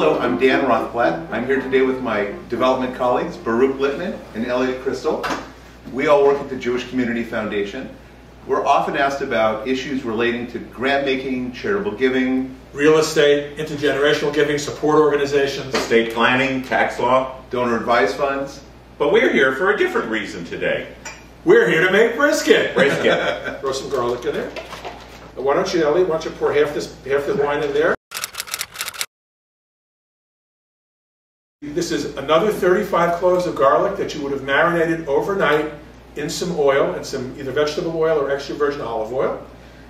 Hello, I'm Dan Rothblatt. I'm here today with my development colleagues, Baruch Littman and Elliot Crystal. We all work at the Jewish Community Foundation. We're often asked about issues relating to grant making, charitable giving, real estate, intergenerational giving, support organizations, estate planning, tax law, donor advised funds. But we're here for a different reason today. We're here to make brisket. Brisket. Throw some garlic in there. Why don't you, Elliot, why don't you pour half the wine in there? This is another 35 cloves of garlic that you would have marinated overnight in some oil, and some either vegetable oil or extra virgin olive oil.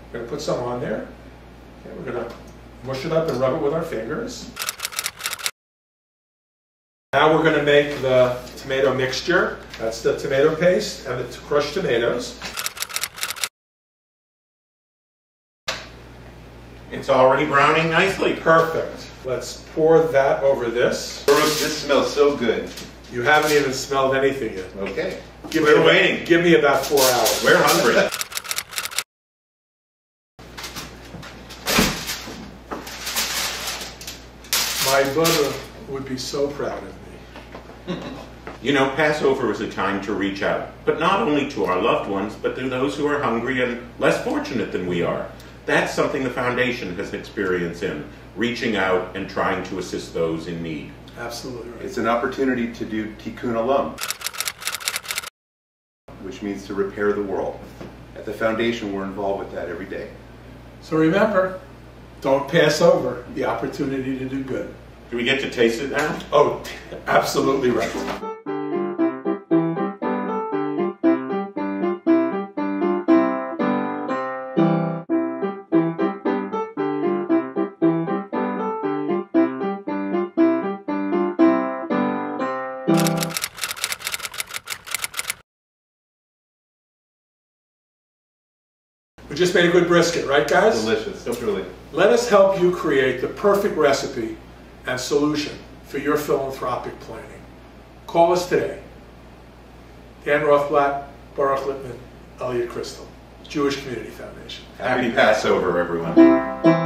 We're going to put some on there. Okay, we're going to mush it up and rub it with our fingers. Now we're going to make the tomato mixture. That's the tomato paste and the crushed tomatoes. It's already browning nicely. Perfect. Let's pour that over this. Baruch, this smells so good. You haven't even smelled anything yet. Okay. We're waiting. Give me about 4 hours. We're hungry. My mother would be so proud of me. You know, Passover is a time to reach out, but not only to our loved ones, but to those who are hungry and less fortunate than we are. That's something the Foundation has experience in, reaching out and trying to assist those in need. Absolutely right. It's an opportunity to do tikkun olam, which means to repair the world. At the Foundation, we're involved with that every day. So remember, don't pass over the opportunity to do good. Do we get to taste it now? Oh, absolutely right. We just made a good brisket, right guys? Delicious, truly. Let us help you create the perfect recipe and solution for your philanthropic planning. Call us today. Dan Rothblatt, Baruch Littman, Elliot Crystal, Jewish Community Foundation. Happy Passover, everyone.